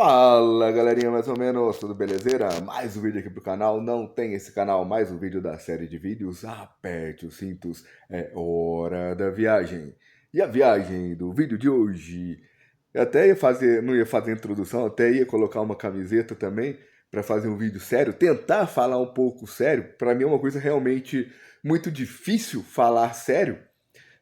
Fala galerinha, mais ou menos, tudo belezeira? Mais um vídeo aqui pro canal, não tem esse canal, mais um vídeo da série de vídeos, aperte os cintos, é hora da viagem. E a viagem do vídeo de hoje, eu até ia fazer, não ia fazer introdução, até ia colocar uma camiseta também, para fazer um vídeo sério, tentar falar um pouco sério, para mim é uma coisa realmente muito difícil falar sério,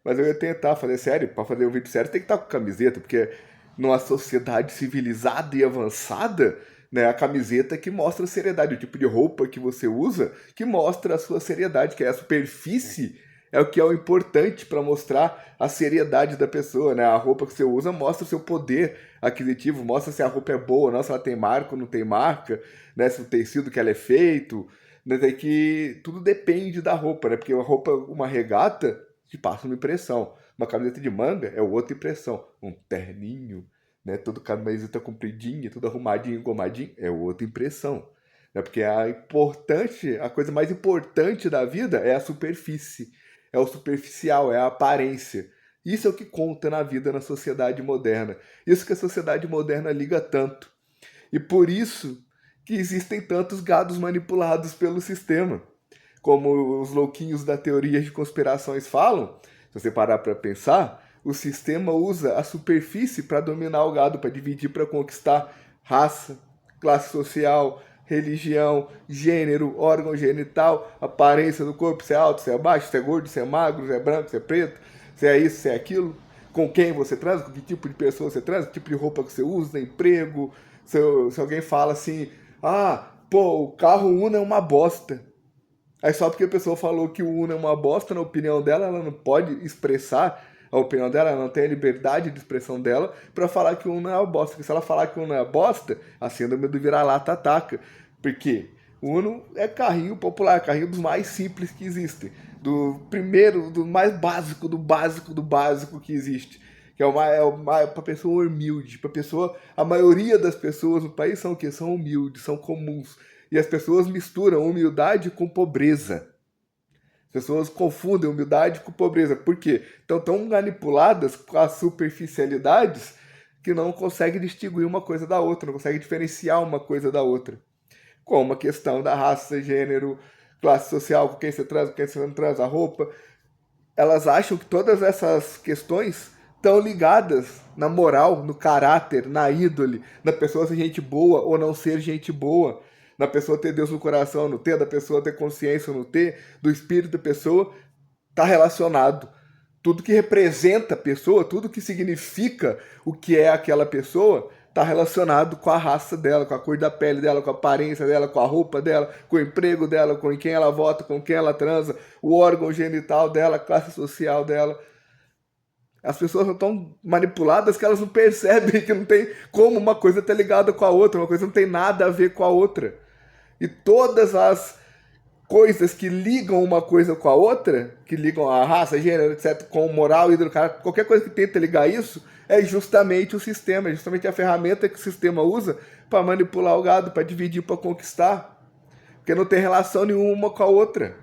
mas eu ia tentar fazer sério, para fazer um vídeo sério tem que estar com camiseta, porque numa sociedade civilizada e avançada, né, a camiseta que mostra a seriedade, o tipo de roupa que você usa, que mostra a sua seriedade, que é a superfície, é o que é o importante para mostrar a seriedade da pessoa, né? A roupa que você usa mostra o seu poder aquisitivo, mostra se a roupa é boa ou não, se ela tem marca ou não tem marca, né? Se o tecido que ela é feito, né? Daí que tudo depende da roupa, né? Porque uma roupa, uma regata, te passa uma impressão. Uma camiseta de manga é outra impressão. Um terninho, né? Todo camiseta compridinha, tudo arrumadinho, engomadinho, é outra impressão. Né? Porque a coisa mais importante da vida é a superfície, é o superficial, é a aparência. Isso é o que conta na vida na sociedade moderna. Isso que a sociedade moderna liga tanto. E por isso que existem tantos gados manipulados pelo sistema. Como os louquinhos da teoria de conspirações falam, se você parar para pensar, o sistema usa a superfície para dominar o gado, para dividir, para conquistar raça, classe social, religião, gênero, órgão genital, aparência do corpo, se é alto, se é baixo, se é gordo, se é magro, se é branco, se é preto, se é isso, se é aquilo, com quem você transa, com que tipo de pessoa você transa, que tipo de roupa que você usa, emprego, se alguém fala assim, pô, o carro Uno é uma bosta. Aí só porque a pessoa falou que o Uno é uma bosta, na opinião dela, ela não pode expressar a opinião dela, ela não tem a liberdade de expressão dela para falar que o Uno é uma bosta. Porque se ela falar que o Uno é uma bosta, a síndrome do vira-lata ataca. Por quê? O Uno é carrinho popular, carrinho dos mais simples que existem. Do primeiro, do mais básico, do básico, do básico que existe. Que para pessoa humilde, para pessoa, a maioria das pessoas no país são o quê? São humildes, são comuns. E as pessoas misturam humildade com pobreza. As pessoas confundem humildade com pobreza. Por quê? Então estão manipuladas com as superficialidades que não conseguem distinguir uma coisa da outra, não conseguem diferenciar uma coisa da outra. Como a questão da raça, gênero, classe social, com quem você transa, com quem você não transa, a roupa. Elas acham que todas essas questões estão ligadas na moral, no caráter, na índole, na pessoa ser gente boa ou não ser gente boa, na pessoa ter Deus no coração ou não ter, da pessoa ter consciência ou não ter, do espírito da pessoa, está relacionado. Tudo que representa a pessoa, tudo que significa o que é aquela pessoa, está relacionado com a raça dela, com a cor da pele dela, com a aparência dela, com a roupa dela, com o emprego dela, com quem ela vota, com quem ela transa, o órgão genital dela, a classe social dela. As pessoas são tão manipuladas que elas não percebem que não tem como uma coisa ter ligada com a outra, uma coisa não tem nada a ver com a outra. E todas as coisas que ligam uma coisa com a outra, que ligam a raça, gênero, etc., com moral, ídolo, qualquer coisa que tenta ligar isso, é justamente o sistema, é justamente a ferramenta que o sistema usa para manipular o gado, para dividir, para conquistar. Porque não tem relação nenhuma com a outra.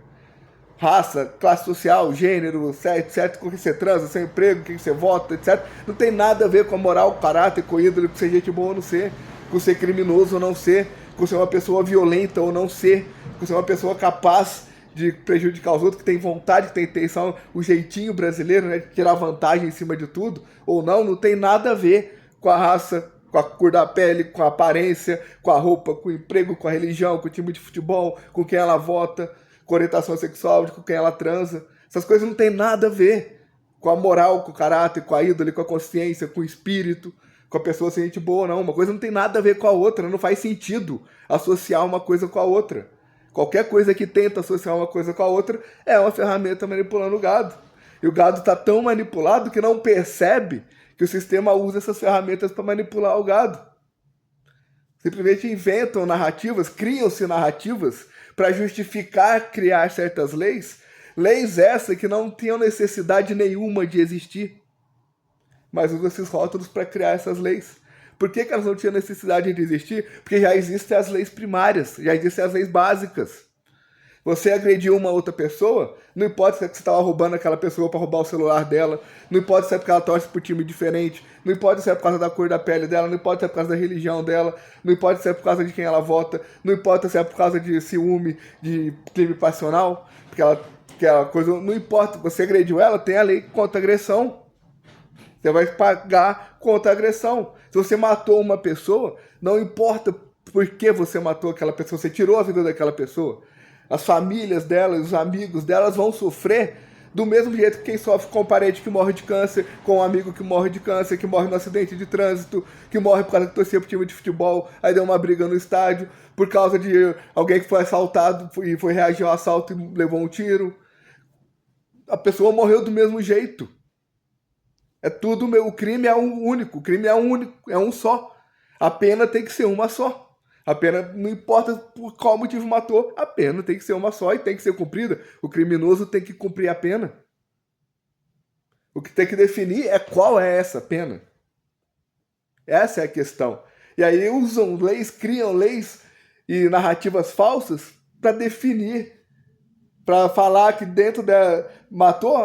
Raça, classe social, gênero, etc., com que você transa, seu emprego, com que você vota, etc. Não tem nada a ver com a moral, caráter, com ídolo, com ser gente boa ou não ser, com ser criminoso ou não ser, com ser uma pessoa violenta ou não ser, com ser uma pessoa capaz de prejudicar os outros, que tem vontade, que tem intenção, o jeitinho brasileiro, né, de tirar vantagem em cima de tudo, ou não tem nada a ver com a raça, com a cor da pele, com a aparência, com a roupa, com o emprego, com a religião, com o time de futebol, com quem ela vota, com a orientação sexual, com quem ela transa. Essas coisas não tem nada a ver com a moral, com o caráter, com a índole, com a consciência, com o espírito, com a pessoa ser gente boa, não. Uma coisa não tem nada a ver com a outra, não faz sentido associar uma coisa com a outra. Qualquer coisa que tenta associar uma coisa com a outra é uma ferramenta manipulando o gado. E o gado está tão manipulado que não percebe que o sistema usa essas ferramentas para manipular o gado. Simplesmente inventam narrativas, criam-se narrativas para justificar criar certas leis, leis essas que não tinham necessidade nenhuma de existir, mas usam esses rótulos para criar essas leis. Por que elas não tinham necessidade de existir? Porque já existem as leis primárias, já existem as leis básicas. Você agrediu uma outra pessoa, não importa se é que você estava roubando aquela pessoa para roubar o celular dela, não importa se é porque ela torce por time diferente, não importa se é por causa da cor da pele dela, não importa se é por causa da religião dela, não importa se é por causa de quem ela vota, não importa se é por causa de ciúme, de crime passional, porque aquela coisa, não importa, você agrediu ela, tem a lei contra agressão. Você vai pagar contra a agressão. Se você matou uma pessoa, não importa por que você matou aquela pessoa, você tirou a vida daquela pessoa. As famílias delas, os amigos delas vão sofrer do mesmo jeito que quem sofre com um parente que morre de câncer, com um amigo que morre de câncer, que morre no acidente de trânsito, que morre por causa que torcia pro time de futebol, aí deu uma briga no estádio, por causa de alguém que foi assaltado e foi reagir ao assalto e levou um tiro. A pessoa morreu do mesmo jeito. É tudo, o crime é um único, o crime é um único, é um só. A pena tem que ser uma só. A pena, não importa por qual motivo matou, a pena tem que ser uma só e tem que ser cumprida. O criminoso tem que cumprir a pena. O que tem que definir é qual é essa pena. Essa é a questão. E aí usam leis, criam leis e narrativas falsas para definir, para falar que dentro da...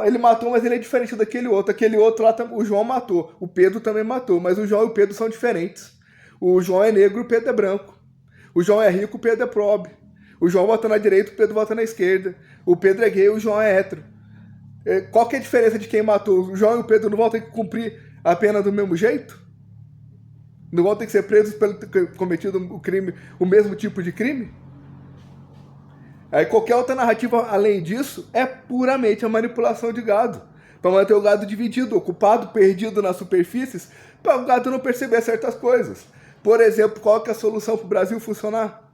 ele matou, mas ele é diferente daquele outro. Aquele outro lá, o João matou. O Pedro também matou, mas o João e o Pedro são diferentes. O João é negro, o Pedro é branco. O João é rico, o Pedro é pobre. O João vota na direita, o Pedro vota na esquerda. O Pedro é gay, o João é hétero. Qual que é a diferença de quem matou? O João e o Pedro não vão ter que cumprir a pena do mesmo jeito? Não vão ter que ser presos pelo ter cometido o crime, o mesmo tipo de crime? Aí qualquer outra narrativa além disso é puramente a manipulação de gado. Para manter o gado dividido, ocupado, perdido nas superfícies, para o gado não perceber certas coisas. Por exemplo, qual que é a solução para o Brasil funcionar?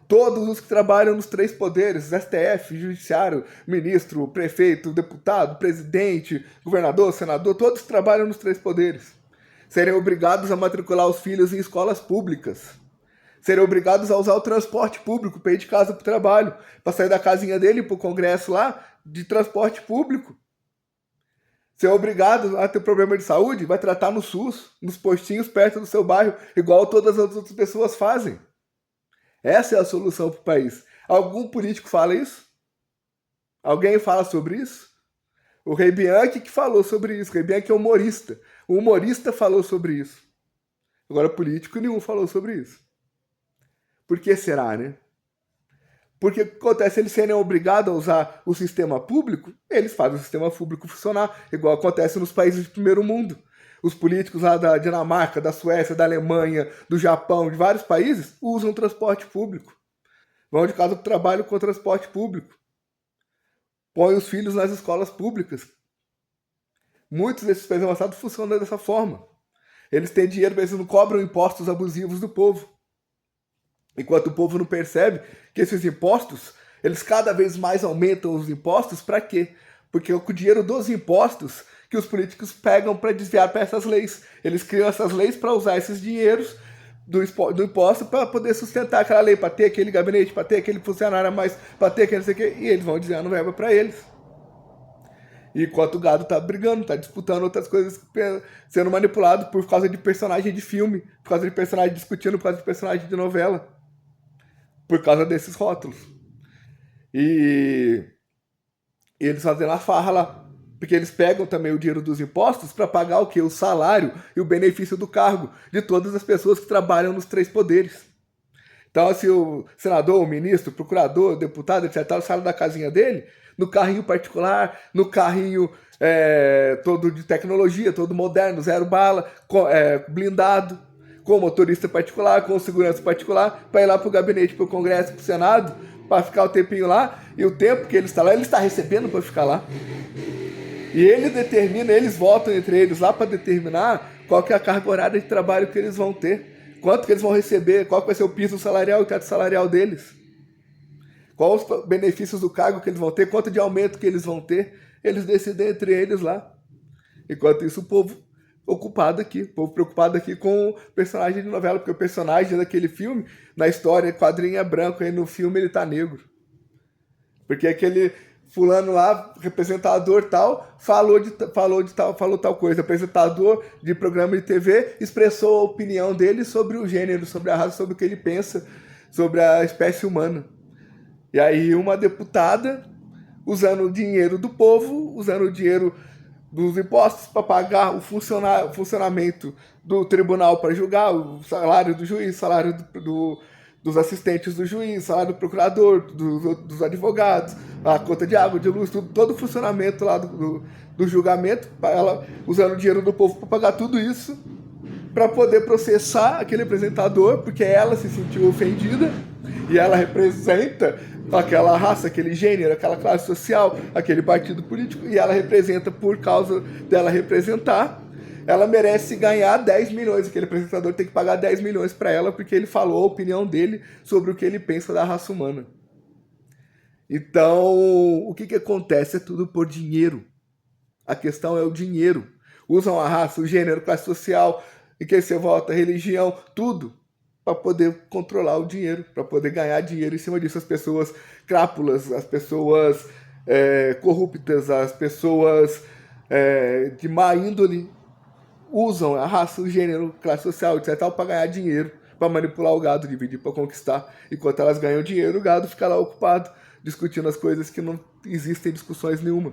Todos os que trabalham nos três poderes, STF, Judiciário, Ministro, Prefeito, Deputado, Presidente, Governador, Senador, todos trabalham nos três poderes. Serem obrigados a matricular os filhos em escolas públicas. Serem obrigados a usar o transporte público para ir de casa para o trabalho, para sair da casinha dele para o congresso lá, de transporte público. Ser obrigado a ter problema de saúde, vai tratar no SUS, nos postinhos perto do seu bairro, igual todas as outras pessoas fazem. Essa é a solução para o país. Algum político fala isso? Alguém fala sobre isso? O Rei Bianchi que falou sobre isso. O Rei Bianchi é humorista. O humorista falou sobre isso. Agora, político nenhum falou sobre isso. Por que será, né? Porque o que acontece? Eles serem obrigados a usar o sistema público, eles fazem o sistema público funcionar, igual acontece nos países de primeiro mundo. Os políticos lá da Dinamarca, da Suécia, da Alemanha, do Japão, de vários países, usam transporte público. Vão de casa para o trabalho com transporte público. Põem os filhos nas escolas públicas. Muitos desses países avançados funcionam dessa forma. Eles têm dinheiro, mas eles não cobram impostos abusivos do povo. Enquanto o povo não percebe que esses impostos, eles cada vez mais aumentam os impostos, para quê? Porque é com o dinheiro dos impostos que os políticos pegam para desviar para essas leis. Eles criam essas leis para usar esses dinheiros do imposto para poder sustentar aquela lei, para ter aquele gabinete, para ter aquele funcionário a mais, para ter aquele não sei o quê, e eles vão desviando verba para eles. Enquanto o gado tá brigando, tá disputando outras coisas, sendo manipulado por causa de personagem de filme, por causa de personagem discutindo, por causa de personagem de novela. Por causa desses rótulos. E eles fazem a farra lá. Porque eles pegam também o dinheiro dos impostos para pagar o quê? O salário e o benefício do cargo de todas as pessoas que trabalham nos três poderes. Então, assim, o senador, o ministro, o procurador, o deputado, etc., sai da casinha dele, no carrinho particular, no carrinho todo de tecnologia, todo moderno, zero bala, blindado, com motorista particular, com segurança particular, para ir lá para o gabinete, para o Congresso, para o Senado, para ficar o tempinho lá, e o tempo que ele está lá, ele está recebendo para ficar lá. E ele determina, eles votam entre eles lá para determinar qual que é a carga horária de trabalho que eles vão ter, quanto que eles vão receber, qual que vai ser o piso salarial e o teto salarial deles, quais os benefícios do cargo que eles vão ter, quanto de aumento que eles vão ter, eles decidem entre eles lá. Enquanto isso, o povo ocupado aqui, o povo preocupado aqui com o personagem de novela, porque o personagem daquele filme, na história, quadrinho é branco, aí no filme ele tá negro. Porque aquele fulano lá, representador tal, falou tal coisa. O apresentador de programa de TV expressou a opinião dele sobre o gênero, sobre a raça, sobre o que ele pensa, sobre a espécie humana. E aí uma deputada, usando o dinheiro do povo, usando o dinheiro dos impostos para pagar o funcionamento do tribunal para julgar, o salário do juiz, salário dos assistentes do juiz, salário do procurador, dos advogados, a conta de água, de luz, todo o funcionamento lá do julgamento, ela usando o dinheiro do povo para pagar tudo isso, para poder processar aquele apresentador, porque ela se sentiu ofendida e ela representa aquela raça, aquele gênero, aquela classe social, aquele partido político, e ela representa, por causa dela representar, ela merece ganhar 10 milhões. Aquele apresentador tem que pagar 10 milhões para ela, porque ele falou a opinião dele sobre o que ele pensa da raça humana. Então, o que acontece? É tudo por dinheiro. A questão é o dinheiro. Usam a raça, o gênero, classe social, em quem você vota, religião, tudo para poder controlar o dinheiro, para poder ganhar dinheiro em cima disso. As pessoas crápulas, as pessoas corruptas, as pessoas de má índole usam a raça, o gênero, classe social, etc, para ganhar dinheiro, para manipular o gado, dividir para conquistar. Enquanto elas ganham dinheiro, o gado fica lá ocupado, discutindo as coisas que não existem discussões nenhuma.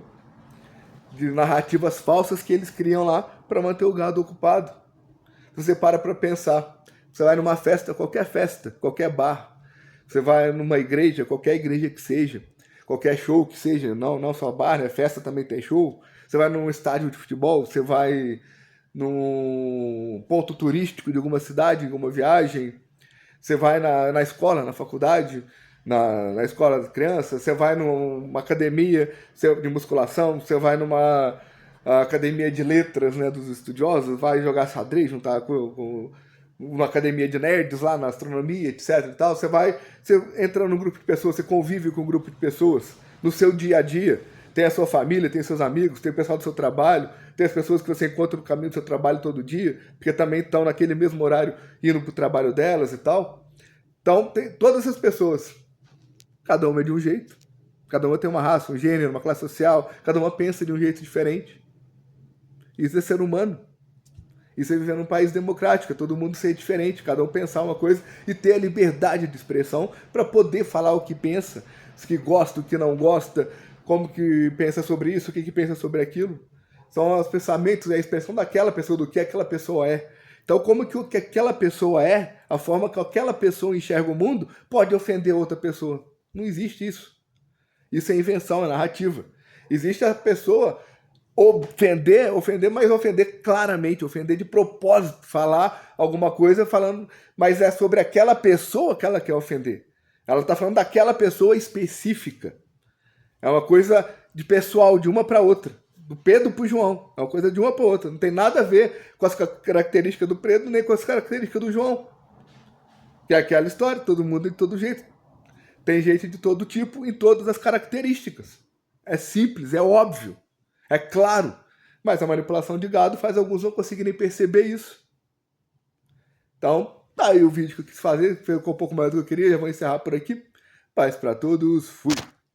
De narrativas falsas que eles criam lá para manter o gado ocupado. Você para pensar, você vai numa festa, qualquer bar, você vai numa igreja, qualquer igreja que seja, qualquer show que seja, não só bar, né? Festa também tem show. Você vai num estádio de futebol, você vai num ponto turístico de alguma cidade, em alguma viagem, você vai na escola, na faculdade, na escola de criança, você vai numa academia de musculação, você vai numa academia de letras, né, dos estudiosos, vai jogar xadrez, juntar com uma academia de nerds lá na astronomia, etc e tal, você entra num grupo de pessoas, você convive com um grupo de pessoas no seu dia a dia, tem a sua família, tem seus amigos, tem o pessoal do seu trabalho, tem as pessoas que você encontra no caminho do seu trabalho todo dia, porque também estão naquele mesmo horário indo para o trabalho delas e tal. Então, tem todas essas pessoas, cada uma é de um jeito, cada uma tem uma raça, um gênero, uma classe social, cada uma pensa de um jeito diferente. Isso é ser humano. Isso é viver num país democrático, todo mundo ser diferente, cada um pensar uma coisa e ter a liberdade de expressão para poder falar o que pensa, o que gosta, o que não gosta, como que pensa sobre isso, o que pensa sobre aquilo. São os pensamentos e a expressão daquela pessoa, do que aquela pessoa é. Então, como que o que aquela pessoa é, a forma que aquela pessoa enxerga o mundo, pode ofender outra pessoa? Não existe isso. Isso é invenção, é narrativa. Existe a pessoa ofender, mas ofender claramente, ofender de propósito, falar alguma coisa falando, mas é sobre aquela pessoa que ela quer ofender. Ela está falando daquela pessoa específica. É uma coisa de pessoal, de uma para outra. Do Pedro para o João. É uma coisa de uma para outra. Não tem nada a ver com as características do Pedro, nem com as características do João. Que é aquela história, todo mundo de todo jeito. Tem gente de todo tipo em todas as características. É simples, é óbvio, é claro. Mas a manipulação de gado faz alguns não conseguirem perceber isso. Então, tá aí o vídeo que eu quis fazer. Ficou um pouco mais do que eu queria. Já vou encerrar por aqui. Paz para todos. Fui.